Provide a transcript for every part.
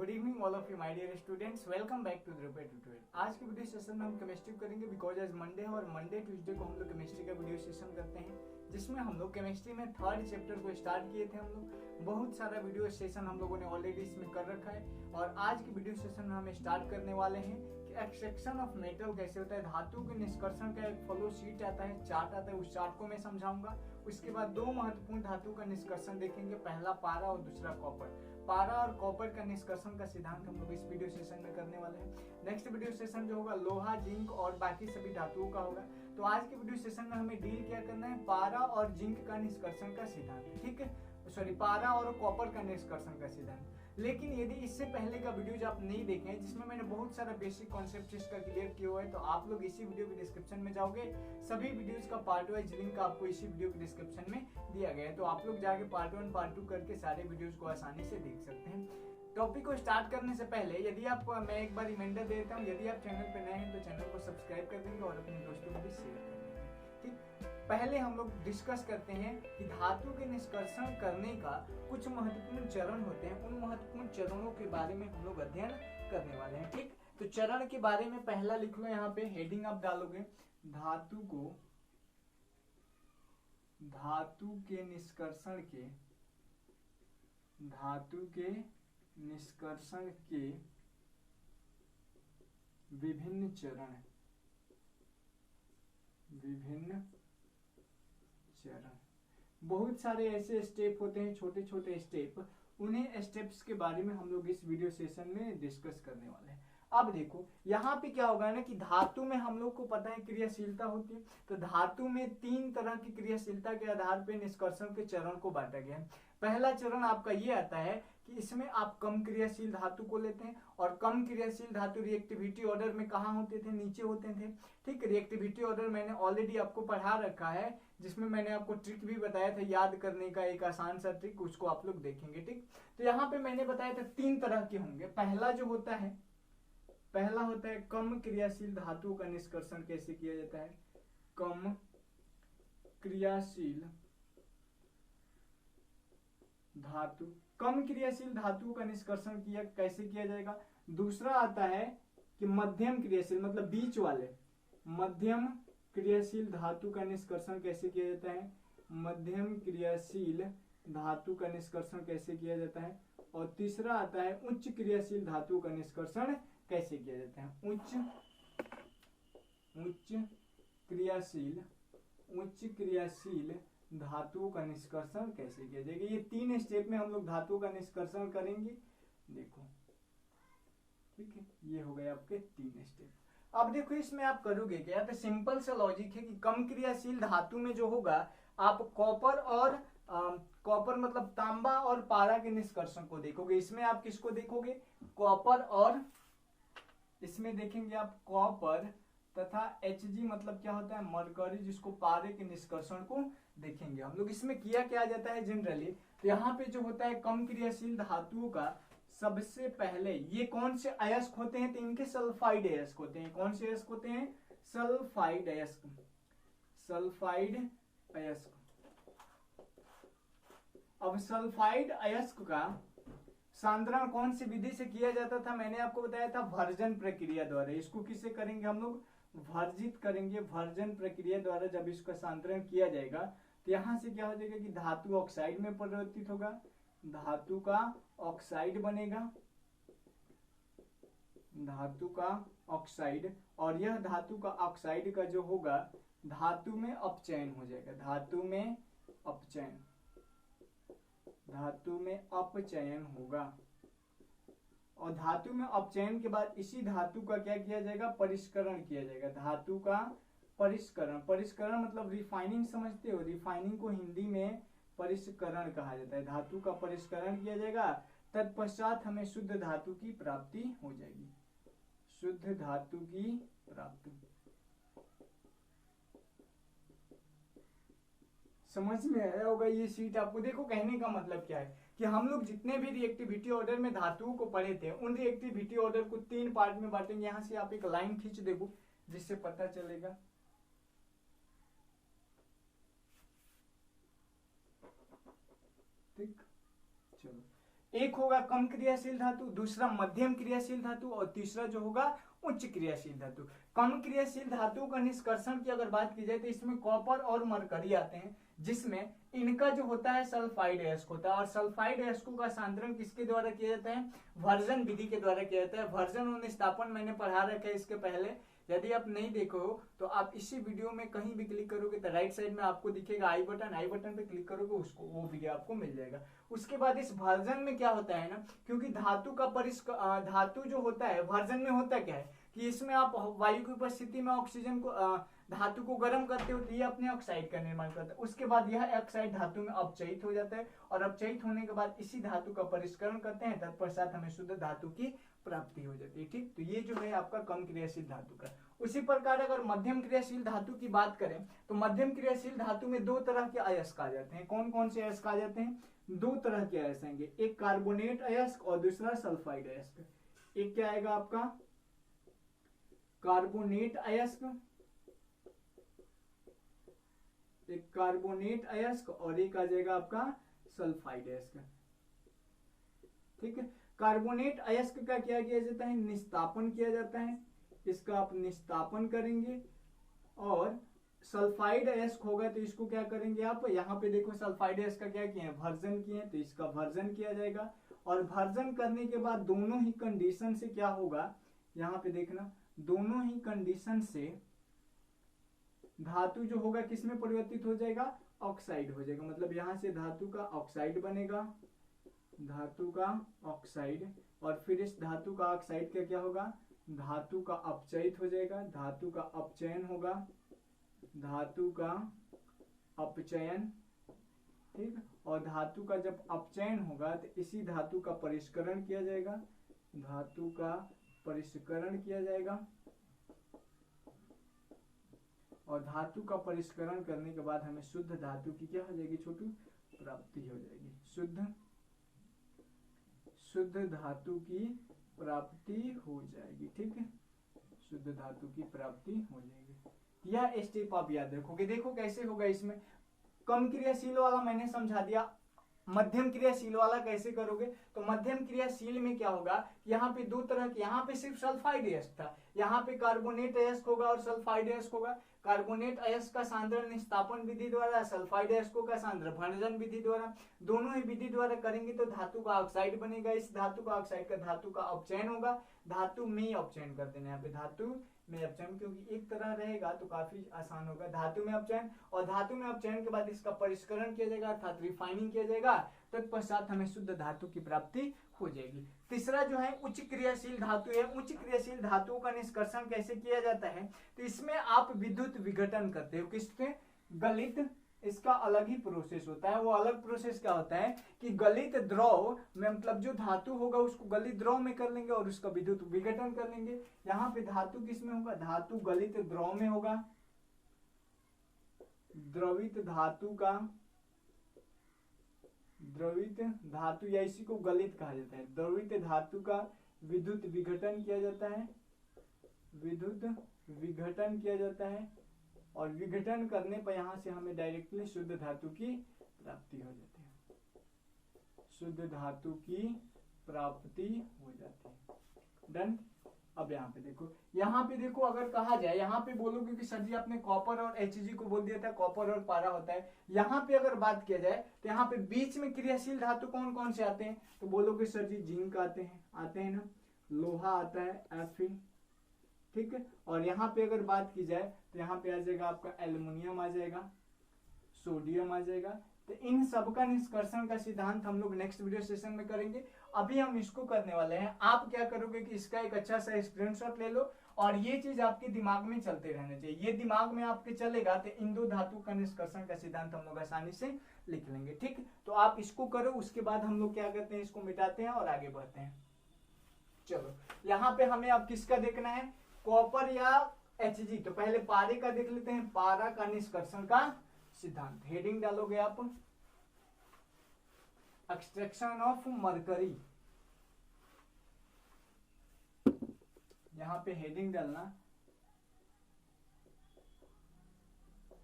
Good evening all of you my dear students, welcome back to Dhruv tutorial. आज के video session में हम chemistry करेंगे बिकॉज आज मंडे है और मंडे ट्यूसडे को हम लोग केमिस्ट्री का वीडियो सेशन करते हैं, जिसमें हम लोग केमिस्ट्री में थर्ड चैप्टर को स्टार्ट किए थे। हम लोग बहुत सारा वीडियो सेशन हम लोगों ने ऑलरेडी इसमें कर रखा है और आज के वीडियो सेशन में हम स्टार्ट करने वाले हैं कि एक्सट्रैक्शन ऑफ मेटल कैसे होता है। धातु के निष्कर्षण का एक फ्लो शीट आता है, चार्ट आता है, उस चार्ट को मैं समझाऊंगा। उसके बाद दो महत्वपूर्ण धातु का निष्कर्षण देखेंगे, पहला पारा और दूसरा कॉपर। पारा और कॉपर का निष्कर्षण का सिद्धांत हम लोग इस वीडियो सेशन में करने वाले हैं। नेक्स्ट वीडियो सेशन जो होगा लोहा, जिंक और बाकी सभी धातुओं का होगा। तो आज के वीडियो सेशन में हमें डील क्या करना है, पारा और जिंक का निष्कर्षण का सिद्धांत, ठीक है, सॉरी पारा और कॉपर का निष्कर्षण का सिद्धांत। लेकिन यदि इससे पहले का वीडियो जो आप नहीं देखे हैं, जिसमें मैंने बहुत सारा बेसिक कॉन्सेप्ट इसका क्लियर किया हुआ है, तो आप लोग इसी वीडियो के डिस्क्रिप्शन में जाओगे, सभी वीडियोस का पार्ट वाइज लिंक आपको इसी वीडियो के डिस्क्रिप्शन में दिया गया है। तो आप लोग जाके पार्ट 1 पार्ट 2 करके सारे वीडियोस को आसानी से देख सकते हैं। टॉपिक को स्टार्ट करने से पहले यदि आप, मैं एक बार रिमाइंडर दे देता हूँ, यदि आप चैनल पर नए हैं तो चैनल को सब्सक्राइब कर देंगे और अपने दोस्तों को भी शेयर कर देंगे। ठीक, पहले हम लोग डिस्कस करते हैं कि धातु के निष्कर्षण करने का कुछ महत्वपूर्ण चरण होते हैं। उन महत्वपूर्ण चरणों के बारे में हम लोग अध्ययन करने वाले हैं। ठीक, तो चरण के बारे में पहला लिख लो, यहाँ पे हेडिंग आप डालोगे, धातु के निष्कर्षण के विभिन्न चरण। बहुत सारे ऐसे स्टेप होते हैं, छोटे छोटे स्टेप, उन्हें स्टेप्स के बारे में हम लोग इस वीडियो सेशन में डिस्कस करने वाले हैं। अब देखो यहाँ पे क्या होगा ना कि धातु में हम लोग को पता है क्रियाशीलता होती है, तो धातु में 3 तरह की क्रियाशीलता के आधार पे निष्कर्षण के चरण को बांटा गया है। पहला चरण आपका ये आता है कि इसमें आप कम क्रियाशील धातु को लेते हैं, और कम क्रियाशील धातु रिएक्टिविटी ऑर्डर में कहाँ होते थे, नीचे होते थे। ठीक, रिएक्टिविटी ऑर्डर मैंने ऑलरेडी आपको पढ़ा रखा है, जिसमें मैंने आपको ट्रिक भी बताया था याद करने का, एक आसान सा ट्रिक, उसको आप लोग देखेंगे। ठीक, तो यहाँ पे मैंने बताया था 3 तरह के होंगे। पहला होता है कम क्रियाशील धातु का निष्कर्षण कैसे किया जाता है, कम क्रियाशील धातु का निष्कर्षण कैसे किया जाएगा। दूसरा आता है कि मध्यम क्रियाशील, मतलब बीच वाले मध्यम क्रियाशील धातु का निष्कर्षण कैसे किया जाता है, मध्यम क्रियाशील धातु का निष्कर्षण कैसे किया जाता है। और तीसरा आता है उच्च क्रियाशील धातु का निष्कर्षण कैसे किया जाता है, उच्च क्रियाशील धातु का निष्कर्षण कैसे किया जाएगा। ये 3 स्टेप में हम लोग धातु का निष्कर्षण करेंगे। देखो, ठीक है, ये हो गए आपके 3 स्टेप। अब देखो इसमें आप करोगे क्या, तो सिंपल सा लॉजिक है कि कम क्रियाशील धातु में जो होगा, आप कॉपर मतलब तांबा और पारा के निष्कर्षण को देखोगे। इसमें आप किसको देखोगे, कॉपर, और इसमें देखेंगे आप कॉपर तथा Hg मतलब क्या होता है, मरकरी, जिसको पारे के निष्कर्षण को देखेंगे हम लोग। इसमें किया क्या जाता है जनरली, तो यहाँ पे जो होता है कम क्रियाशील धातुओं का सबसे पहले ये कौन से अयस्क होते हैं, तो इनके सल्फाइड अयस्क होते हैं। कौन से अयस्क होते हैं, सल्फाइड अयस्क। अब सल्फाइड अयस्क का सांद्रण कौन सी विधि से किया जाता था, मैंने आपको बताया था भर्जन प्रक्रिया द्वारा। इसको किससे करेंगे हम लोग, भर्जित करेंगे, भर्जन प्रक्रिया द्वारा। जब इसका सांद्रण किया जाएगा तो यहां से क्या हो जाएगा कि धातु ऑक्साइड में परिवर्तित होगा, धातु का ऑक्साइड बनेगा, धातु का ऑक्साइड। और यह धातु का ऑक्साइड का जो होगा, धातु में अपचयन हो जाएगा, धातु में अपचयन होगा। और धातु में अपचयन के बाद इसी धातु का क्या किया जाएगा, परिष्करण किया जाएगा। धातु का परिष्करण मतलब रिफाइनिंग, समझते हो, रिफाइनिंग को हिंदी में परिष्करण कहा जाता है। धातु का परिष्करण किया जाएगा, तत्पश्चात हमें शुद्ध धातु की प्राप्ति हो जाएगी, शुद्ध धातु की प्राप्ति। समझ में आया होगा ये शीट आपको। देखो कहने का मतलब क्या है कि हम लोग जितने भी रिएक्टिविटी ऑर्डर में धातुओं को पढ़े थे, उन रिएक्टिविटी ऑर्डर को 3 पार्ट में बांटेंगे। यहां से आप एक लाइन खींच देखो, जिससे पता चलेगा। ठीक, चलो एक होगा कम क्रियाशील धातु, दूसरा मध्यम क्रियाशील धातु और तीसरा जो होगा उच्च क्रियाशील धातु। कम क्रियाशील धातु का निष्कर्षण की अगर बात की जाए तो इसमें कॉपर और मरकरी आते हैं, जिसमें इनका जो होता है सल्फाइड अयस्क होता है, और सल्फाइड अयस्कों का सांद्रण किसके द्वारा किया जाता है? वर्जन विधि के द्वारा किया जाता है। वर्जन और निस्तापन मैंने पढ़ा रखा है इसके पहले, यदि आप नहीं देखो तो आप इसी वीडियो में कहीं भी क्लिक करोगे तो राइट साइड में आपको दिखेगा आई बटन पे क्लिक करोगे उसको वो वीडियो आपको मिल जाएगा। उसके बाद इस वर्जन में क्या होता है ना, क्योंकि धातु का धातु जो होता है वर्जन में होता क्या है कि इसमें आप वायु की उपस्थिति में ऑक्सीजन को धातु को गर्म करते हो तो ये अपने ऑक्साइड का निर्माण करता है। उसके बाद यह ऑक्साइड धातु में अपचयित हो जाता है और अपचयित होने के बाद इसी धातु का परिष्करण करते हैं, तत्पश्चात हमें शुद्ध धातु की प्राप्ति हो जाती है। ठीक, तो ये जो है आपका कम क्रियाशील धातु का। उसी प्रकार अगर मध्यम क्रियाशील धातु की बात करें तो मध्यम क्रियाशील धातु में दो तरह के अयस्क आ जाते हैं। कौन कौन से अयस्क आ जाते हैं? दो तरह के अयस्क आएंगे, एक कार्बोनेट अयस्क और दूसरा सल्फाइड अयस्क। एक क्या आएगा आपका कार्बोनेट अयस्क, एक कार्बोनेट अयस्क और एक आ जाएगा आपका सल्फाइड अयस्क। ठीक है, कार्बोनेट अयस्क का क्या किया जाता है? निस्तापन किया जाता है, इसका आप निस्तापन करेंगे। और सल्फाइड अयस्क होगा तो इसको क्या करेंगे आप? यहाँ पे देखो सल्फाइड अयस्क का क्या किए हैं? भर्जन किए हैं, तो इसका भर्जन किया जाएगा। और भर्जन करने के बाद दोनों ही कंडीशन से क्या होगा, यहाँ पे देखना, दोनों ही कंडीशन से धातु जो होगा किसमें परिवर्तित हो जाएगा? ऑक्साइड हो जाएगा। मतलब यहाँ से धातु का ऑक्साइड बनेगा, धातु का ऑक्साइड, और फिर इस धातु का ऑक्साइड का क्या होगा? धातु का अपचयित हो जाएगा, धातु का अपचयन होगा, धातु का अपचयन। ठीक, और धातु का जब अपचयन होगा तो इसी धातु का परिष्करण किया जाएगा, धातु का परिष्करण किया जाएगा। और धातु का परिष्करण करने के बाद हमें शुद्ध धातु की क्या हो जाएगी छोटू? प्राप्ति हो जाएगी। शुद्ध धातु की प्राप्ति हो जाएगी। ठीक है, शुद्ध धातु की प्राप्ति हो जाएगी। यह स्टेप आप याद रखोगे। देखो कैसे होगा, इसमें कम क्रियाशील वाला मैंने समझा दिया, मध्यम क्रियाशील वाला कैसे करोगे? तो मध्यम क्रियाशील में क्या होगा, यहाँ पे दो तरह के, यहाँ पे सिर्फ सल्फाइड अयस्क था, यहाँ पे कार्बोनेट अयस्क होगा और सल्फाइड अयस्क होगा। कार्बोनेट अयस्क का सांद्रण निस्तापन विधि द्वारा, सल्फाइड अयस्कों का सांद्रण भंजन विधि द्वारा, दोनों ही विधि द्वारा करेंगे तो धातु का ऑक्साइड बनेगा। इस धातु का ऑक्साइड का धातु का अपचयन होगा, धातु में अपचयन कर देना, यहाँ पे धातु में अपचयन, क्योंकि एक तरह रहेगा तो काफी आसान होगा। धातु में अपचयन, और धातु में अपचयन के बाद इसका परिष्करण किया जाएगा अर्थात रिफाइनिंग किया जाएगा, तत्पश्चात हमें शुद्ध धातु की प्राप्ति हो जाएगी। तीसरा जो है उच्च क्रियाशील धातु है। उच्च क्रियाशील धातुओं का निष्कर्षण कैसे किया जाता है? तो इसमें आप विद्युत विघटन करते हो, किसके? गलित, इसका अलग ही प्रोसेस होता है। वो अलग प्रोसेस क्या होता है कि गलित द्रव में, मतलब जो धातु होगा उसको गलित द्रव में कर लेंगे और उसका विद्युत विघटन कर लेंगे। यहाँ पे धातु किसमें होगा? धातु गलित द्रव में होगा, द्रवित धातु का, द्रवित धातु या इसी को गलित कहा जाता है। द्रवित धातु का विद्युत विघटन किया जाता है, विद्युत विघटन किया जाता है, और विघटन करने पर यहां से हमें डायरेक्टली शुद्ध धातु की प्राप्ति हो जाती है, शुद्ध धातु की प्राप्ति हो जाती है। डन। अब यहाँ पे देखो, यहाँ पे देखो, अगर कहा जाए, यहाँ पे बोलोगे कि सर जी आपने कॉपर और Hg को बोल दिया था, कॉपर और पारा होता है। यहाँ पे अगर बात किया जाए तो यहाँ पे बीच में क्रियाशील धातु कौन कौन से आते हैं? तो बोलोगे सर जी जिंक आते हैं ना, लोहा आता है Fe, ठीक है। और यहाँ पे अगर बात की जाए तो यहाँ पे आ जाएगा आपका एल्युमिनियम आ जाएगा, सोडियम आ जाएगा। तो इन सब का निष्कर्षण का सिद्धांत हम लोग नेक्स्ट वीडियो सेशन में करेंगे। अभी हम इसको करने वाले हैं। आप क्या करोगे कि इसका एक अच्छा सा स्क्रीनशॉट ले लो और ये चीज आपके दिमाग में चलते रहने चाहिए। ये दिमाग में आपके चलेगा तो इन दो धातु का निष्कर्षण का सिद्धांत हम लोग आसानी से लिख लेंगे। ठीक, तो आप इसको करो, उसके बाद हम लोग क्या करते हैं, इसको मिटाते हैं और आगे बढ़ते हैं। चलो, यहाँ पे हमें अब किसका देखना है, कॉपर या Hg। तो पहले पारे का देख लेते हैं, पारा का निष्कर्षण का सिद्धांत। हेडिंग डालोगे आप एक्सट्रैक्शन ऑफ मरकरी, यहां पे हेडिंग डालना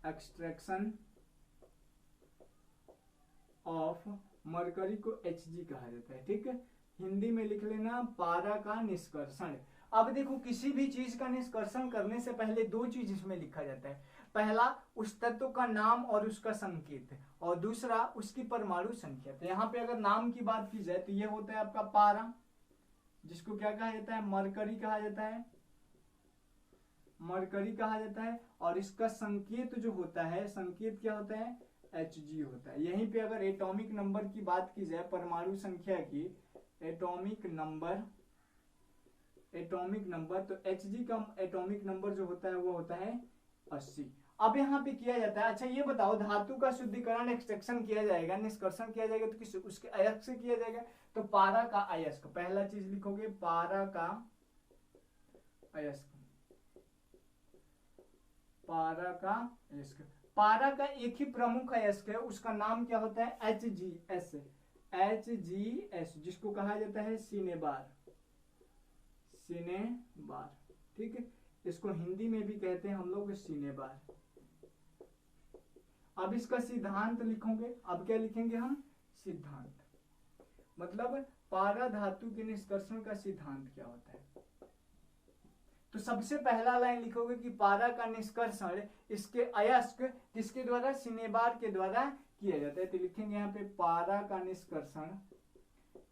एक्सट्रैक्शन ऑफ मरकरी को Hg कहा जाता है। ठीक है, हिंदी में लिख लेना पारा का निष्कर्षण। अब देखो किसी भी चीज का निष्कर्षण करने से पहले दो चीज इसमें लिखा जाता है, पहला उस तत्व का नाम और उसका संकेत, और दूसरा उसकी परमाणु संख्या। तो यहाँ पे अगर नाम की बात की जाए तो ये होता है आपका पारा, जिसको क्या कहा जाता है, मरकरी कहा जाता है, मरकरी कहा जाता है। और इसका संकेत जो होता है, संकेत क्या होता है, Hg होता है। यहीं पे अगर एटॉमिक नंबर की बात की जाए, परमाणु संख्या की, एटॉमिक नंबर तो Hg का एटॉमिक नंबर जो होता है वो होता है 80। अब यहाँ पे किया जाता है, अच्छा ये बताओ, धातु का शुद्धिकरण एक्सट्रैक्शन किया जाएगा, निष्कर्षण किया जाएगा तो किस उसके अयस्क से किया जाएगा, तो पारा का अयस्क, पहला चीज लिखोगे पारा का अयस्क, पारा का अयस्क। पारा का एक ही प्रमुख अयस्क है, उसका नाम क्या होता है, HgS, जिसको कहा जाता है सिनेबार, सिनेबार। ठीक है, इसको हिंदी में भी कहते हैं हम लोग सिनेबार। अब इसका सिद्धांत लिखोगे, अब क्या लिखेंगे हम, सिद्धांत, मतलब पारा धातु के निष्कर्षण का सिद्धांत क्या होता है। तो सबसे पहला लाइन लिखोगे कि पारा का निष्कर्षण इसके अयस्क किसके द्वारा, सिनेबार के द्वारा किया जाता है। तो लिखेंगे यहाँ पे पारा का निष्कर्षण,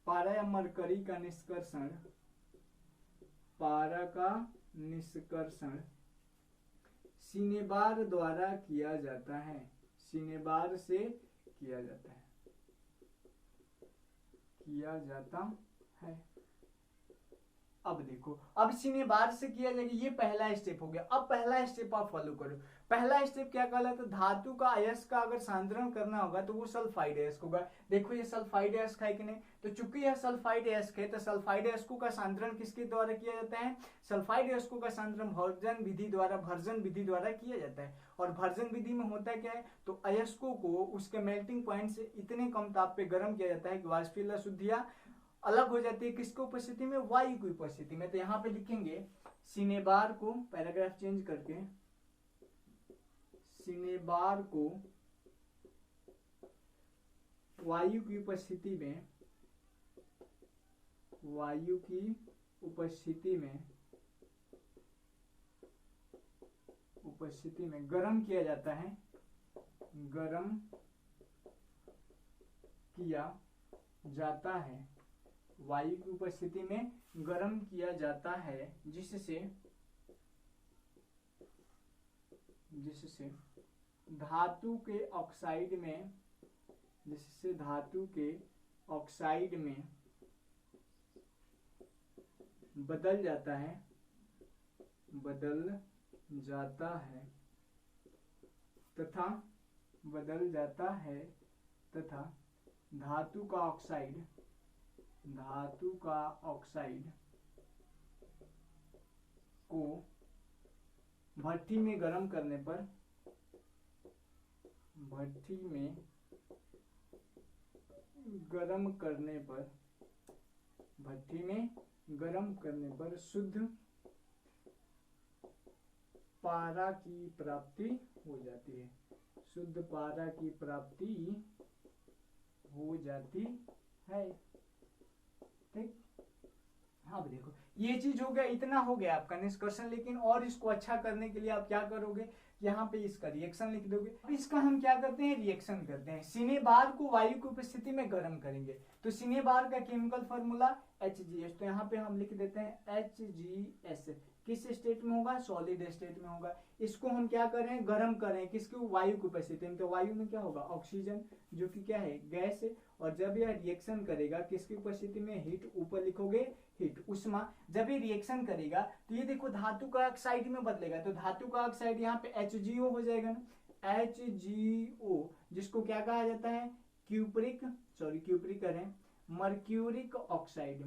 पारा या मरकरी का निष्कर्षण, पारा का निष्कर्षण सिनेबार द्वारा किया जाता है, सिनेबार से किया जाता है, किया जाता है। अब देखो, अब सिनेबार से किया जाएगा, ये पहला स्टेप हो गया। अब पहला स्टेप आप फॉलो करो। पहला स्टेप क्या कहलाता है, धातु का अयस्क का अगर सांद्रण करना होगा तो वो सल्फाइड अयस्क होगा। देखो ये सल्फाइड अयस्क है कि नहीं, तो चूंकि यह सल्फाइड अयस्क है तो सल्फाइड अयस्कों का सांद्रण किसके द्वारा किया जाता है, सल्फाइड अयस्कों का सांद्रण भर्जन विधि द्वारा किया जाता है। और भर्जन विधि में होता है क्या है, तो अयस्कों को उसके मेल्टिंग पॉइंट से इतने कम ताप पे गर्म किया जाता है कि वाष्पीय अशुद्धियां अलग हो जाती है, किसकी उपस्थिति में, वायु की उपस्थिति में। तो यहाँ पे लिखेंगे सिनेबार को, पैराग्राफ चेंज करके, सिनेबार को वायु की उपस्थिति में, वायु की उपस्थिति में गर्म किया जाता है, गर्म किया जाता है, वायु की उपस्थिति में गर्म किया जाता है, जिससे धातु के ऑक्साइड में, जिससे धातु के ऑक्साइड में बदल जाता है, तथा धातु का ऑक्साइड को भट्ठी में गर्म करने पर, शुद्ध पारा की प्राप्ति हो जाती है, शुद्ध पारा की प्राप्ति हो जाती है। ठीक, अब देखो ये चीज हो गया, इतना हो गया आपका निष्कर्षण। लेकिन और इसको अच्छा करने के लिए आप क्या करोगे, यहाँ पे इसका रिएक्शन लिख दोगे। अब इसका हम क्या करते हैं, रिएक्शन करते हैं। सिनेबार को वायु की उपस्थिति में गर्म करेंगे, तो सिनेबार का केमिकल फॉर्मूला HgS, तो यहाँ पे हम लिख देते हैं HgS। किस स्टेट में होगा, सॉलिड स्टेट में होगा। इसको हम क्या करें, गर्म करें, किसको, वायु की उपस्थिति में। तो वायु में क्या होगा, ऑक्सीजन, जो कि क्या है, गैस है। और जब यह रिएक्शन करेगा किसकी उपस्थिति में, हीट, ऊपर लिखोगे हीट, उष्मा। जब ये रिएक्शन करेगा तो ये देखो धातु का ऑक्साइड में बदलेगा, तो धातु का ऑक्साइड यहाँ पे HgO हो जाएगा ना, HgO, जिसको क्या कहा जाता है, क्यूप्रिक करें, मर्क्यूरिक ऑक्साइड।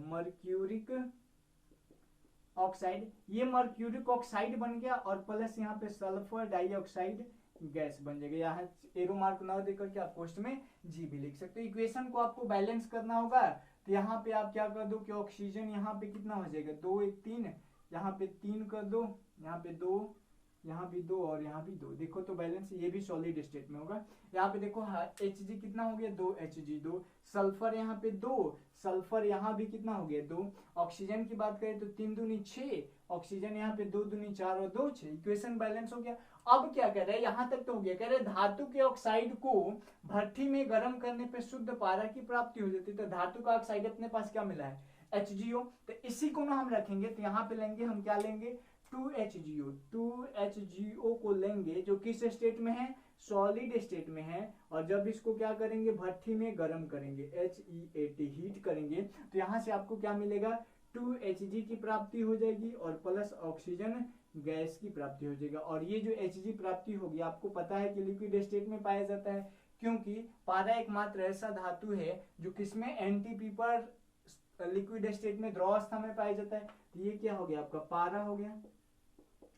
ये मर्क्यूरिक ऑक्साइड बन गया, और प्लस यहाँ पे सल्फर डाइऑक्साइड गैस बन जाएगा। यहाँ एरो मार्क ना देकर के आप पोस्ट में जी भी लिख सकते हो। इक्वेशन को आपको बैलेंस करना होगा, तो यहाँ पे आप क्या कर दो कि ऑक्सीजन यहाँ पे कितना हो जाएगा, 2 1 3, यहाँ पे 3 कर दो, यहाँ पे 2 यहाँ भी 2 और यहाँ भी 2, देखो तो बैलेंस, ये भी सॉलिड स्टेट में होगा। यहाँ पे देखो Hg कितना हो गया 2 Hg 2, सल्फर यहाँ पे 2, सल्फर यहाँ भी कितना हो गया 2। ऑक्सीजन की बात करें तो 3 दूनी 6, ऑक्सीजन यहाँ पे 2 दूनी 4 और 2 6, इक्वेशन बैलेंस हो गया। अब क्या कह रहे हैं, यहाँ तक तो हो गया, कह रहे धातु के ऑक्साइड को भट्टी में गर्म करने पे शुद्ध पारा की प्राप्ति हो जाती है। तो धातु का ऑक्साइड अपने पास क्या मिला है HgO, तो इसी को ना हम रखेंगे, तो यहाँ पे लेंगे हम क्या लेंगे 2HgO, 2HgO को लेंगे जो किस स्टेट में है सॉलिड स्टेट में है, और जब इसको क्या करेंगे भट्टी में गर्म करेंगे HEAT हीट करेंगे, तो यहाँ से आपको क्या मिलेगा 2Hg की प्राप्ति हो जाएगी और प्लस ऑक्सीजन गैस की प्राप्ति हो जाएगा। और ये जो Hg प्राप्ति होगी आपको पता है कि लिक्विड स्टेट में पाया जाता है, क्योंकि पारा एकमात्र ऐसा धातु है जो किसमें एनटीपी पर लिक्विड स्टेट में द्रवावस्था में पाया जाता है। तो ये क्या हो गया आपका पारा हो गया,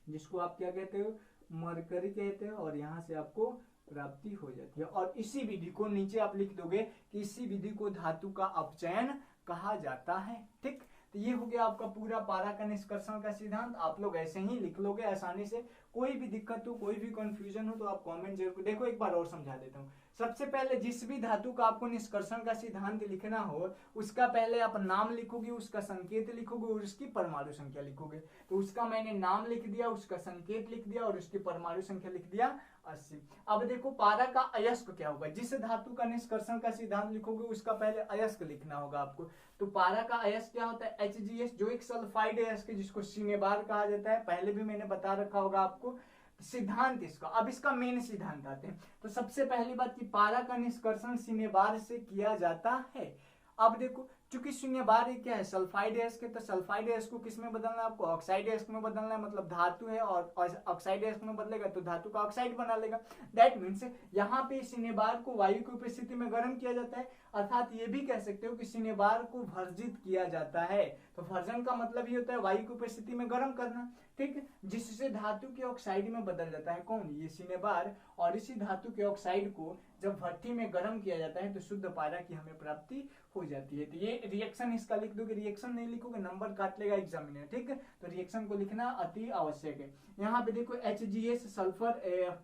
जिसको आप क्या कहते हो मरकरी कहते हो, और यहाँ से आपको प्राप्ति हो जाती है। और इसी विधि को नीचे आप लिख दोगे कि इसी विधि को धातु का अपचयन कहा जाता है। ठीक, तो ये हो गया आपका पूरा पारा का निष्कर्षण का सिद्धांत। आप लोग ऐसे ही लिख लोगे आसानी से, कोई भी दिक्कत हो कोई भी कंफ्यूजन हो तो आप कमेंट जरूर। देखो एक बार और समझा देता हूँ। सबसे पहले जिस भी धातु का आपको निष्कर्षण का सिद्धांत लिखना हो उसका पहले आप नाम लिखोगे, उसका संकेत लिखोगे और उसकी परमाणु संख्या लिखोगे। तो उसका मैंने नाम लिख दिया, उसका संकेत लिख दिया और उसकी परमाणु संख्या लिख दिया 80। अब देखो पारा का अयस्क क्या होगा, जिस धातु का निष्कर्षण का सिद्धांत लिखोगे उसका पहले अयस्क लिखना होगा आपको। तो पारा का अयस्क क्या होता है HGS, जो एक सल्फाइड अयस्क है जिसको सिनेबार कहा जाता है, पहले भी मैंने बता रखा होगा आपको सिद्धांत इसका। अब इसका मेन सिद्धांत आते हैं। तो सबसे पहली बात कि पारा का निष्कर्षण सिनेबार से किया जाता है। अब देखो चूंकि शून्य बार ये क्या है सल्फाइड अयस्क है, तो सल्फाइड अयस्क को किस में बदलना है आपको ऑक्साइड अयस्क में बदलना है, मतलब धातु है और ऑक्साइड अयस्क में बदलेगा तो धातु का ऑक्साइड बना लेगा। दैट मीन्स यहाँ पे सिनेबार को वायु की उपस्थिति में गर्म किया जाता है, अर्थात ये भी कह सकते हो कि सिनेबार को भर्जित किया जाता है। तो भर्जन का मतलब ये होता है वायु की उपस्थिति में गर्म करना, ठीक, जिससे धातु के ऑक्साइड में बदल जाता है कौन ये सिनेबार। और इसी धातु के ऑक्साइड को जब भट्टी में गर्म किया जाता है तो शुद्ध पारा की हमें प्राप्ति हो जाती है। तो ये रिएक्शन इसका लिख दोगे, रिएक्शन नहीं लिखोगे नंबर काट लेगा एग्जामिनर, ठीक है। तो रिएक्शन को लिखना अति आवश्यक है। यहाँ पे देखो HGS सल्फर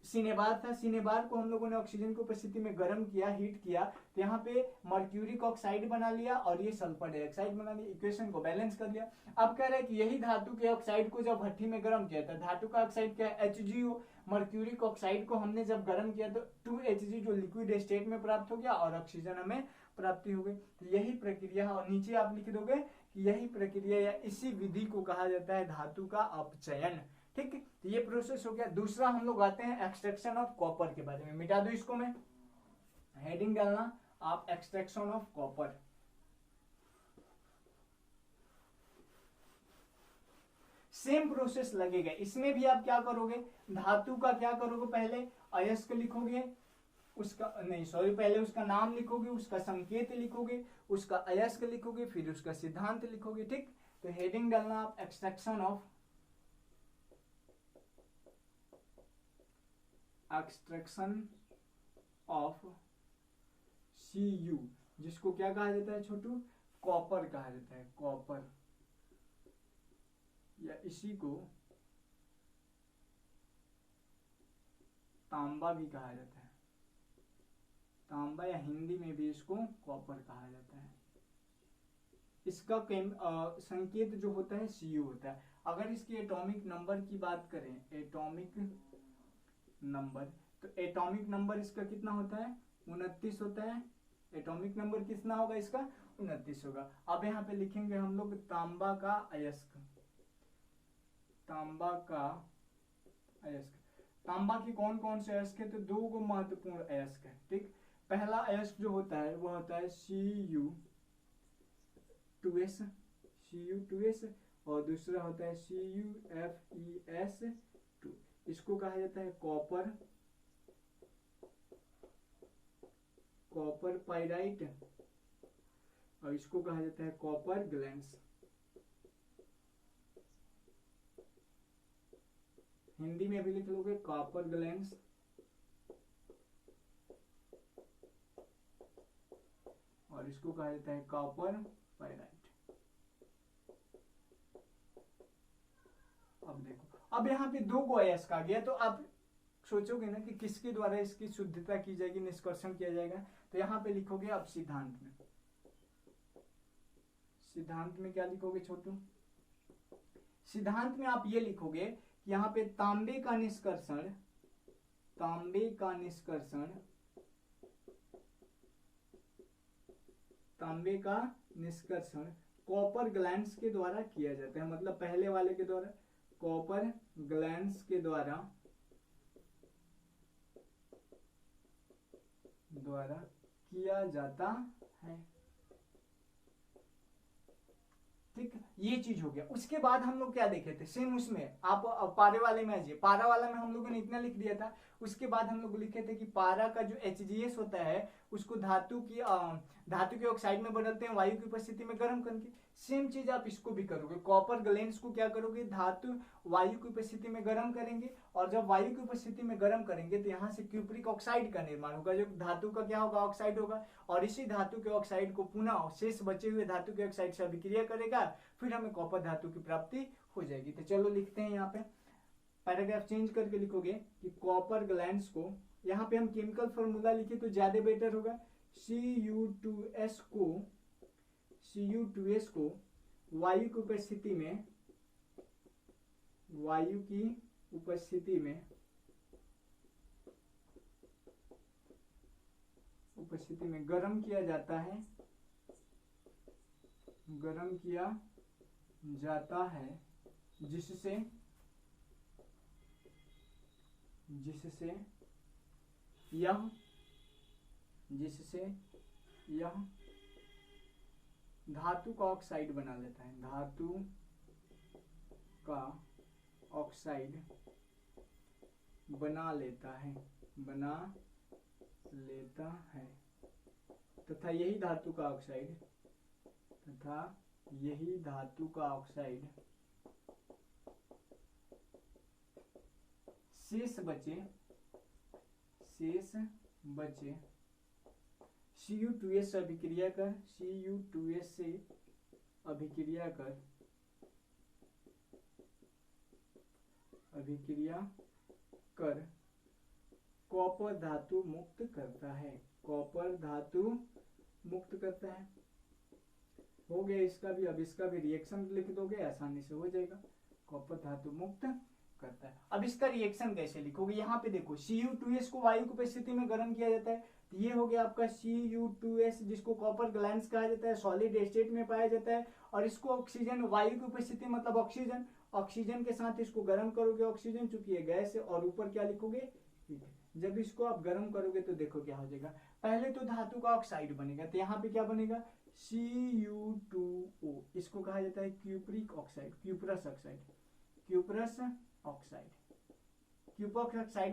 सिनेबार था, सिनेबार को हम लोगों ने ऑक्सीजन की उपस्थिति में गर्म किया, हीट किया, तो यहाँ पे मर्क्यूरिक ऑक्साइड बना लिया और ये सल्फर डाइऑक्साइड बना लिया, इक्वेशन को बैलेंस कर लिया। अब कह रहे हैं कि यही धातु के ऑक्साइड को जब भट्टी में गर्म किया था, धातु का ऑक्साइड क्या है HgO, मर्क्यूरिक ऑक्साइड को हमने जब गर्म किया तो 2Hg जो लिक्विड स्टेट में प्राप्त हो गया और ऑक्सीजन हमें प्राप्ति हो गई। तो यही प्रक्रिया, और नीचे आप लिख दोगे कि यही प्रक्रिया या इसी विधि को कहा जाता है धातु का अपचयन, ठीक है। तो ये प्रोसेस हो गया। दूसरा हम लोग आते हैं एक्सट्रैक्शन ऑफ कॉपर के बारे में। मिटा दो इसको, मैं हेडिंग डालना आप extraction of copper. Same process लगेगा, इसमें भी आप क्या करोगे धातु का क्या करोगे पहले अयस्क लिखोगे, उसका नहीं सॉरी पहले उसका नाम लिखोगे, उसका संकेत लिखोगे, उसका अयस्क लिखोगे, फिर उसका सिद्धांत लिखोगे, ठीक। तो हेडिंग डालना आप एक्सट्रैक्शन ऑफ Cu, जिसको क्या कहा जाता है छोटू कॉपर कहा जाता है, कॉपर, या इसी को तांबा भी कहा जाता है, तांबा या हिंदी में भी इसको कॉपर कहा जाता है। इसका संकेत जो होता है Cu होता है। अगर इसकी एटॉमिक नंबर की बात करें, एटॉमिक नंबर, तो एटॉमिक नंबर इसका कितना होता है 29 होता है। एटॉमिक नंबर कितना होगा इसका 29 होगा। अब यहाँ पे लिखेंगे हम लोग तांबा का अयस्क, तांबा का अयस्क। तांबा की कौन कौन से अयस्क है, तो दो गो महत्वपूर्ण अयस्क है, ठीक। पहला अयस्क जो होता है वो होता है Cu2s, Cu2s, और दूसरा होता है CuFeS2। इसको कहा जाता है कॉपर, कॉपर पाइराइट, और इसको कहा जाता है कॉपर ग्लैंस। हिंदी में भी लिख लोगे कॉपर ग्लैंस, और इसको कहा जाता है कॉपर पाइराइट। अब देखो, अब यहाँ पे 2 गो अयस्क आ गया, तो आप सोचोगे ना कि किसके द्वारा इसकी शुद्धता की जाएगी, निष्कर्षण किया जाएगा। तो यहाँ पे लिखोगे आप सिद्धांत में, सिद्धांत में क्या लिखोगे छोटू, सिद्धांत में आप ये लिखोगे कि यहाँ पे तांबे का निष्कर्षण, तांबे का निष्कर्षण, तांबे का निष्कर्षण कॉपर ग्लैंड्स के द्वारा किया जाता है। मतलब पहले वाले के द्वारा, कॉपर ग्लैंड्स के द्वारा किया जाता है। ठीक, ये चीज हो गया। उसके बाद हम लोग क्या देखे थे, सेम उसमें आप पारे वाले में आइए, पारा वाला में हम लोगों ने इतना लिख दिया था। उसके बाद हम लोग लिखे थे कि पारा का जो HGS होता है उसको धातु के ऑक्साइड में बदलते हैं वायु की उपस्थिति में गर्म करके। सेम चीज आप इसको भी करोगे, कॉपर ग्लैंड्स को क्या करोगे, धातु वायु की उपस्थिति में गर्म करेंगे, और जब वायु की उपस्थिति में गर्म करेंगे तो यहाँ से क्यूप्रिक ऑक्साइड का निर्माण होगा, जो धातु का क्या होगा, ऑक्साइड होगा। और इसी धातु के ऑक्साइड को पुनः शेष बचे हुए धातु के ऑक्साइड से अभिक्रिया करेगा, फिर हमें कॉपर धातु की प्राप्ति हो जाएगी। तो चलो लिखते हैं, यहाँ पे पैराग्राफ चेंज करके लिखोगे कि कॉपर ग्लैंड्स को, यहाँ पे हम केमिकल फॉर्मूला लिखे तो ज्यादा बेटर होगा। Cu2S को वायु की उपस्थिति में गर्म किया जाता है, जिससे यह धातु का ऑक्साइड बना लेता है, धातु का ऑक्साइड बना लेता है तथा यही धातु का ऑक्साइड शेष बचे Cu2S से अभिक्रिया कर कॉपर धातु मुक्त करता है, हो गया इसका भी। अब इसका भी रिएक्शन लिख दोगे, आसानी से हो जाएगा, कॉपर धातु मुक्त करता है। अब इसका रिएक्शन कैसे लिखोगे, यहाँ पे देखो Cu2S को वायु की उपस्थिति में गर्म किया जाता है, तो ये हो गया आपका Cu2S, जिसको कॉपर ग्लैंड्स कहा जाता है, सॉलिड स्टेट में पाया जाता है। और इसको ऑक्सीजन वायु की उपस्थिति मतलब ऑक्सीजन के साथ इसको गर्म करोगे, ऑक्सीजन चूंकि ये गैस है, और ऊपर क्या लिखोगे, हीट। जब इसको आप गर्म करोगे तो देखो क्या हो जाएगा, पहले तो धातु का ऑक्साइड बनेगा, तो यहाँ पे क्या बनेगा, Cu2O, इसको कहा जाता है क्यूप्रिक ऑक्साइड, क्यूप्रस ऑक्साइड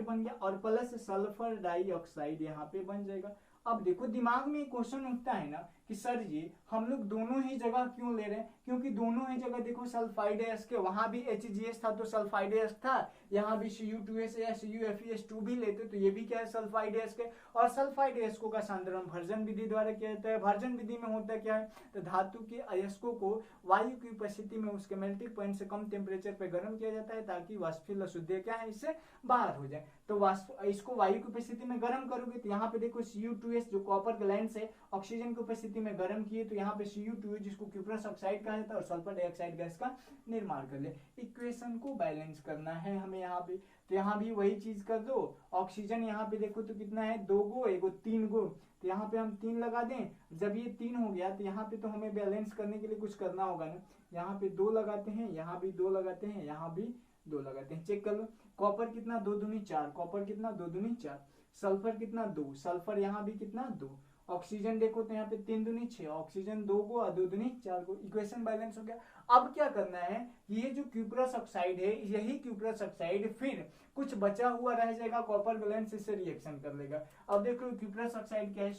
बन गया, और प्लस सल्फर डाइऑक्साइड यहाँ पे बन जाएगा। अब देखो दिमाग में क्वेश्चन उठता है ना कि सर जी हम लोग दोनों ही जगह क्यों ले रहे हैं, क्योंकि दोनों ही जगह देखो सल्फाइड के, वहां भी HGS था तो सल्फाइड था, यहाँ भी Cu2S या CuFeS2 भी लेते तो ये भी क्या है, सल्फाइड के। और सल्फाइड अयस्कों का सांद्रण भर्जन विधि द्वारा किया जाता है। भर्जन विधि में होता क्या है, तो धातु के अयस्कों को वायु की उपस्थिति में उसके मेल्टिंग पॉइंट से कम टेम्परेचर पे गर्म किया जाता है, ताकि वाष्पीय अशुद्धि क्या है इससे बाहर हो जाए। तो इसको वायु की उपस्थिति में गर्म करोगे तो यहाँ पे देखो Cu2S जो कॉपर ग्लैंड्स है ऑक्सीजन की उपस्थिति में गर्म किए, तो यहाँ पे Cu2 जिसको क्यूप्रस ऑक्साइड कहा जाता है और सल्फर डाइऑक्साइड गैस का निर्माण कर ले। इक्वेशन को बैलेंस करना है हमें यहाँ पे, तो यहाँ भी वही चीज कर दो। ऑक्सीजन यहाँ पे देखो तो कितना है, 2 गो, एगो 3 गो, तो यहाँ पे हम 3 लगा दें। जब ये 3 हो गया तो यहाँ पे तो हमें बैलेंस करने के लिए कुछ करना होगा ना, यहाँ पे 2 लगाते हैं, यहाँ भी 2 लगाते हैं, यहाँ भी 2 लगाते हैं। चेक कर लो, कॉपर कितना, 2 दूनी 4, कॉपर कितना, 2 दूनी 4, सल्फर कितना, 2, सल्फर यहाँ भी कितना, 2, ऑक्सीजन देखो तो यहाँ पे 3 दूनी 6, ऑक्सीजन 2 गो और 2 दूनी 4 गो। इक्वेशन बैलेंस हो गया। अब क्या करना है, ये जो क्यूप्रस ऑक्साइड है, यही क्यूप्रस ऑक्साइड फिर कुछ बचा हुआ रह जाएगा, कॉपर ग्लैंड से रिएक्शन कर लेगा। अब देखो क्यूप्रस ऑक्साइड क्या है,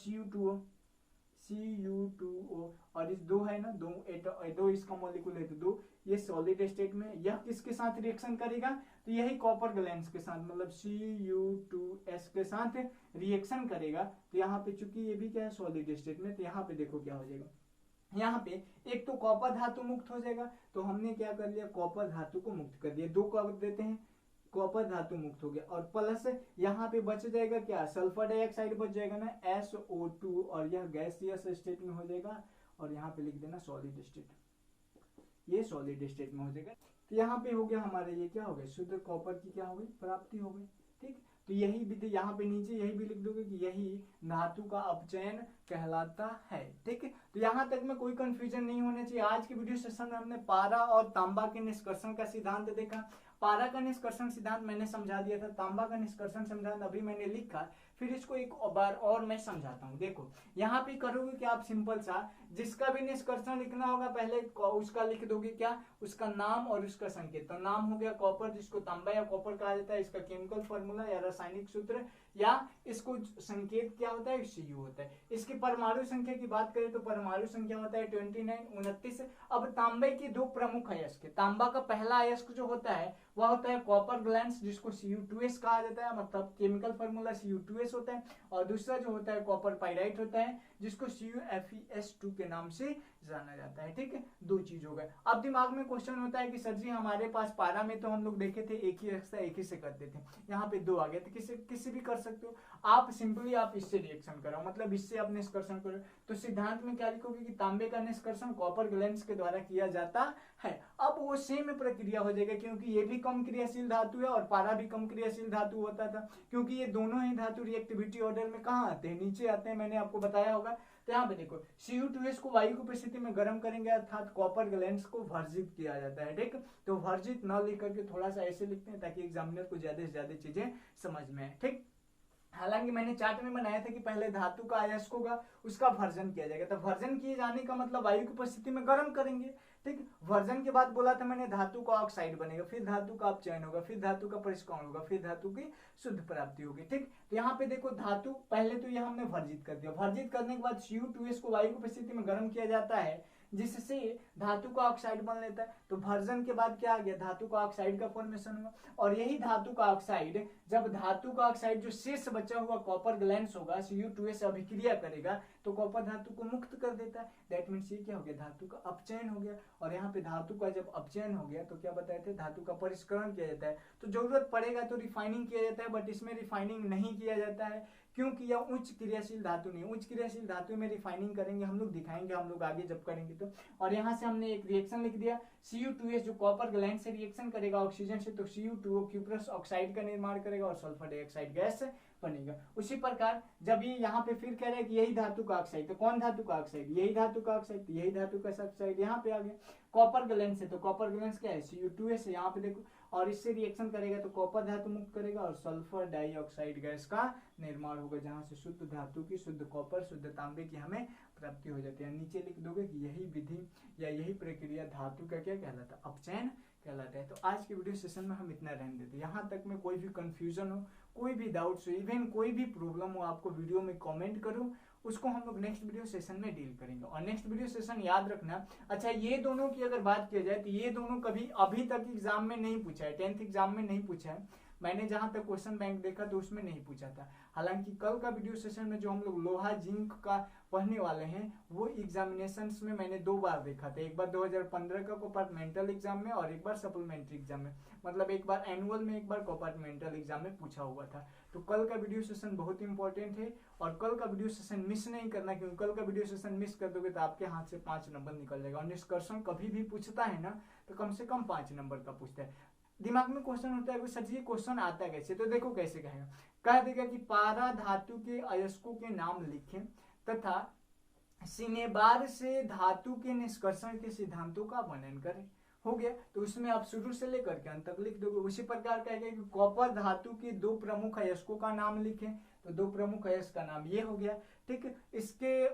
Cu2O, और इस 2 है ना, 2 इसका मॉलिक्यूल है तो 2, ये सॉलिड स्टेट में, यह किसके साथ रिएक्शन करेगा, तो यही कॉपर ग्लैंड्स के साथ, मतलब Cu2S के साथ रिएक्शन करेगा। तो यहाँ पे चूंकि ये भी क्या है सॉलिड स्टेट में, तो यहाँ पे देखो क्या हो जाएगा, यहाँ पे एक तो कॉपर धातु मुक्त हो जाएगा, तो हमने क्या कर लिया, कॉपर धातु को मुक्त कर दिया, 2 कर देते हैं, कॉपर धातु मुक्त हो गया। और प्लस यहाँ पे बच जाएगा क्या, सल्फर डाइऑक्साइड बच जाएगा ना, SO2, और यह गैसियस स्टेट में हो जाएगा। और यहाँ पे लिख देना सॉलिड स्टेट, ये सॉलिड स्टेट में हो जाएगा। तो यहाँ पे हो गया हमारे, ये क्या हो गया, शुद्ध कॉपर की क्या हो गई, प्राप्ति हो गई। ठीक, तो यही विधि यहाँ पे नीचे यही भी लिख दोगे कि यही धातु का अपचयन कहलाता है। ठीक है, तो यहाँ तक में कोई कंफ्यूजन नहीं होना चाहिए। आज के वीडियो सेशन में हमने पारा और तांबा के निष्कर्षण का सिद्धांत देखा। पारा का निष्कर्षण सिद्धांत मैंने समझा दिया था, तांबा का निष्कर्षण सिद्धांत अभी मैंने लिखा, फिर इसको एक बार और मैं समझाता हूँ। देखो यहाँ पे करोगे कि आप सिंपल सा, जिसका भी निष्कर्षण लिखना होगा पहले उसका लिख दोगे क्या, उसका नाम और उसका संकेत। तो नाम हो गया कॉपर, जिसको तांबा या कॉपर कहा जाता है, इसका केमिकल फॉर्मूला या रासायनिक सूत्र, या इसको संकेत क्या होता है, Cu होता है। इसकी परमाणु संख्या की बात करें तो परमाणु संख्या होता है 29। अब तांबे की 2 प्रमुख अयस्क, तांबा का पहला अयस्क जो होता है वह होता है कॉपर ग्लैंस, जिसको Cu2s कहा जाता है, मतलब केमिकल फॉर्मूला Cu2s होता है। और दूसरा जो होता है कॉपर पाइराइट होता है, जिसको CuFeS2 के नाम से जाना जाता है। ठीक है, 2 चीज हो गए। अब दिमाग में क्वेश्चन होता है कि सर जी हमारे पास पारा में तो हम लोग देखे थे एक ही रखता, एक ही से करते थे, यहाँ पे 2 आ गए, तो किसी भी कर सकते हो आप। सिंपली आप इससे रिएक्शन करो, मतलब इससे आप निष्कर्षण करो। तो सिद्धांत में क्या लिखोगे कि तांबे का निष्कर्षण कॉपर ग्लैंस के द्वारा किया जाता है। अब वो सेम प्रक्रिया हो जाएगा, क्योंकि ये भी कम क्रियाशील धातु है और पारा भी कम क्रियाशील धातु होता था, क्योंकि ये दोनों ही धातु रिएक्टिविटी ऑर्डर में कहाँ आते हैं, नीचे आते हैं, मैंने आपको बताया होगा। तो यहाँ पे देखो Cu2s को वायु की उपस्थिति में गर्म करेंगे, अर्थात कॉपर ग्लैंस को वर्जित किया जाता है। ठीक, तो वर्जित न लिख करके थोड़ा सा ऐसे लिखते हैं ताकि एग्जामिनर को ज्यादा से ज्यादा चीजें समझ में आए। ठीक, हालांकि मैंने चार्ट में बनाया था कि पहले धातु का अयस्क होगा, उसका वर्जन किया जाएगा। तो वर्जन किए जाने का मतलब वायु की उपस्थिति में गर्म करेंगे। ठीक, वर्जन के बाद बोला था मैंने धातु का ऑक्साइड बनेगा, फिर धातु का अपचयन होगा, फिर धातु का परिष्करण होगा, फिर धातु की शुद्ध प्राप्ति होगी। ठीक, तो यहाँ पे देखो धातु पहले तो यह हमने वर्जित कर दिया, वर्जित करने के बाद Cu2s को वायु की उपस्थिति में गर्म किया जाता है, जिससे धातु का ऑक्साइड बन लेता है। तो वर्जन के बाद क्या आ गया, धातु का ऑक्साइड का फॉर्मेशन हुआ। और यही धातु का ऑक्साइड, जब धातु का ऑक्साइड जो शेष बचा हुआ कॉपर ग्लैंस होगा, Cu2s से अभिक्रिया करेगा तो कॉपर धातु को मुक्त कर देता है। दैट मीन्स ये क्या हो गया, धातु का अपचयन हो गया। और यहाँ पे धातु का जब अपचयन हो गया तो क्या बताए थे, धातु का परिष्करण किया जाता है। तो जरूरत पड़ेगा तो रिफाइनिंग किया जाता है, बट इसमें रिफाइनिंग नहीं किया जाता है, क्योंकि यह उच्च क्रियाशील धातु नहीं। उच्च क्रियाशील धातु में रिफाइनिंग करेंगे हम लोग, दिखाएंगे हम लोग आगे जब करेंगे तो। और यहाँ से हमने एक रिएक्शन लिख दिया, Cu2s जो कॉपर ग्लैंड से रिएक्शन करेगा ऑक्सीजन से, तो Cu2O ऑक्साइड का निर्माण करेगा और सल्फर डाइऑक्साइड गैस बनेगा। उसी प्रकार जब ये यहाँ पे फिर कह रहे हैं कि यही धातु का ऑक्साइड, तो कौन धातु का ऑक्साइड, यही धातु का ऑक्साइड, यही धातु का ऑक्साइड यहाँ पे आ गया कॉपर ग्लैंड से। तो कॉपर ग्लैंड क्या है, Cu2s, यहाँ पे देखो, और इससे रिएक्शन करेगा तो कॉपर धातु मुक्त करेगा और सल्फर डाइऑक्साइड गैस का निर्माण होगा, जहां से शुद्ध धातु की, शुद्ध कॉपर, शुद्ध तांबे की हमें प्राप्ति हो जाती है। नीचे लिख दोगे कि यही विधि या यही प्रक्रिया धातु का क्या कहलाता है, अपचयन कहलाता है। तो आज के वीडियो सेशन में हम इतना रहने देते हैं। यहाँ तक में कोई भी कंफ्यूजन हो, कोई भी डाउट्स हो, इवन कोई भी प्रॉब्लम हो, आपको वीडियो में कमेंट करो, उसको हम लोग नेक्स्ट वीडियो सेशन में डील करेंगे। और नेक्स्ट वीडियो सेशन याद रखना, अच्छा ये दोनों की अगर बात की जाए तो ये दोनों कभी अभी तक एग्जाम में नहीं पूछा है, 10th एग्जाम में नहीं पूछा है, मैंने जहां तक क्वेश्चन बैंक देखा तो उसमें नहीं पूछा था। हालांकि कल का वीडियो सेशन में जो हम लोग लोहा जिंक का पढ़ने वाले हैं वो एग्जामिनेशंस में मैंने 2 बार देखा था, एक बार 2015 का कंपार्टमेंटल एग्जाम में और एक बार सप्लीमेंट्री एग्जाम में, मतलब एक बार एनुअल में, एक बार कंपार्टमेंटल एग्जाम में पूछा हुआ था। तो कल का वीडियो सेशन बहुत इंपॉर्टेंट है और कल का वीडियो सेशन मिस नहीं करना, क्योंकि कल का वीडियो सेशन मिस कर दोगे तो आपके हाथ से 5 नंबर निकल जाएगा। और निष्कर्षण कभी भी पूछता है ना तो कम से कम 5 नंबर का पूछता है। दिमाग में क्वेश्चन होता है सर जी क्वेश्चन आता कैसे, तो देखो कैसे कहेगा, कह देगा कि पारा धातु के अयस्कों के नाम लिखें तथा सिनेबार से धातु के निष्कर्षण के सिद्धांतों का वर्णन करें। हो गया, तो उसमें आप शुरू से लेकर के अंत तक लिख दोगे। उसी प्रकार कहेगा कि कॉपर धातु के 2 प्रमुख अयस्कों का नाम लिखें, तो 2 प्रमुख अयस्क का नाम ये हो गया। ठीक, इसके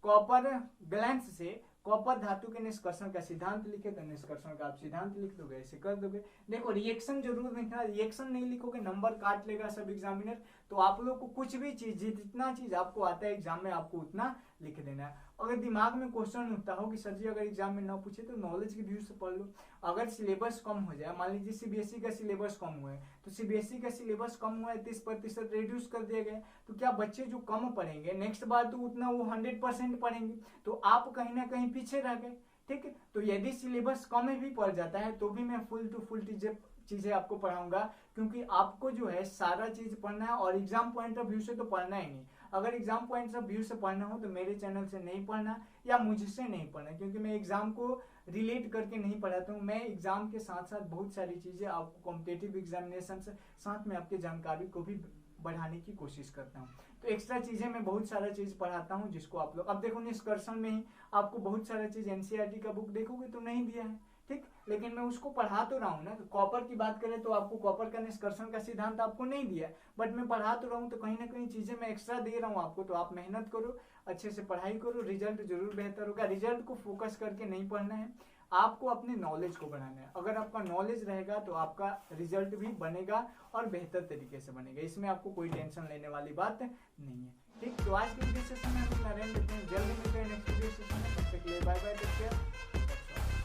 कॉपर ग्लैंस से कॉपर धातु के निष्कर्षण का सिद्धांत लिखे, तो निष्कर्षण का आप सिद्धांत लिख दोगे, ऐसे कर दोगे। देखो रिएक्शन जरूर लिखना, रिएक्शन नहीं लिखोगे नंबर काट लेगा सब एग्जामिनर। तो आप लोग को कुछ भी चीज, जितना चीज आपको आता है एग्जाम में आपको उतना लिख देना है। अगर दिमाग में क्वेश्चन उठता हो कि सर जी अगर एग्जाम में ना पूछे तो नॉलेज के व्यू से पढ़ लो। अगर सिलेबस कम हो जाए, मान लीजिए सीबीएसई का सिलेबस कम हुआ है, तो सीबीएसई का सिलेबस कम हुआ है 30% रिड्यूस कर दिया गया, तो क्या बच्चे जो कम पढ़ेंगे नेक्स्ट बार तो उतना वो 100% पढ़ेंगे, तो आप कहीं ना कहीं पीछे रह गए। ठीक है, तो यदि सिलेबस कम भी पड़ जाता है तो भी मैं फुल टू फुल चीजें आपको पढ़ाऊंगा, क्योंकि आपको जो है सारा चीज पढ़ना है और एग्जाम पॉइंट ऑफ व्यू से तो पढ़ना ही नहीं। अगर एग्जाम पॉइंट ऑफ व्यू से पढ़ना हो तो मेरे चैनल से नहीं पढ़ना या मुझसे नहीं पढ़ना, क्योंकि मैं एग्जाम को रिलेट करके नहीं पढ़ाता हूँ। मैं एग्जाम के साथ साथ बहुत सारी चीजें आपको कॉम्पिटेटिव एग्जामिनेशन से साथ में आपकी जानकारी को भी बढ़ाने की कोशिश करता हूँ। तो एक्स्ट्रा चीजें मैं बहुत सारा चीज पढ़ाता हूँ जिसको आप लोग, अब देखो निष्कर्षण में ही आपको बहुत सारा चीज एनसीईआरटी का बुक देखोगे तो नहीं दिया है, ठीक, लेकिन मैं उसको पढ़ा तो रहा हूँ ना। तो कॉपर की बात करें तो आपको कॉपर का निष्कर्षण का सिद्धांत आपको नहीं दिया, बट मैं पढ़ा तो रहा हूँ, तो कहीं ना कहीं चीजें मैं एक्स्ट्रा दे रहा हूँ आपको। तो आप मेहनत करो, अच्छे से पढ़ाई करो, रिजल्ट जरूर बेहतर होगा। रिजल्ट को फोकस करके नहीं पढ़ना है, आपको अपने नॉलेज को बढ़ाना है। अगर आपका नॉलेज रहेगा तो आपका रिजल्ट भी बनेगा और बेहतर तरीके से बनेगा, इसमें आपको कोई टेंशन लेने वाली बात नहीं है। ठीक, तो आज के वीडियो सेशन में हम लोग जल्दी मिलते हैं नेक्स्ट वीडियो सेशन में, तब तक के लिए बाय बाय, टेक केयर।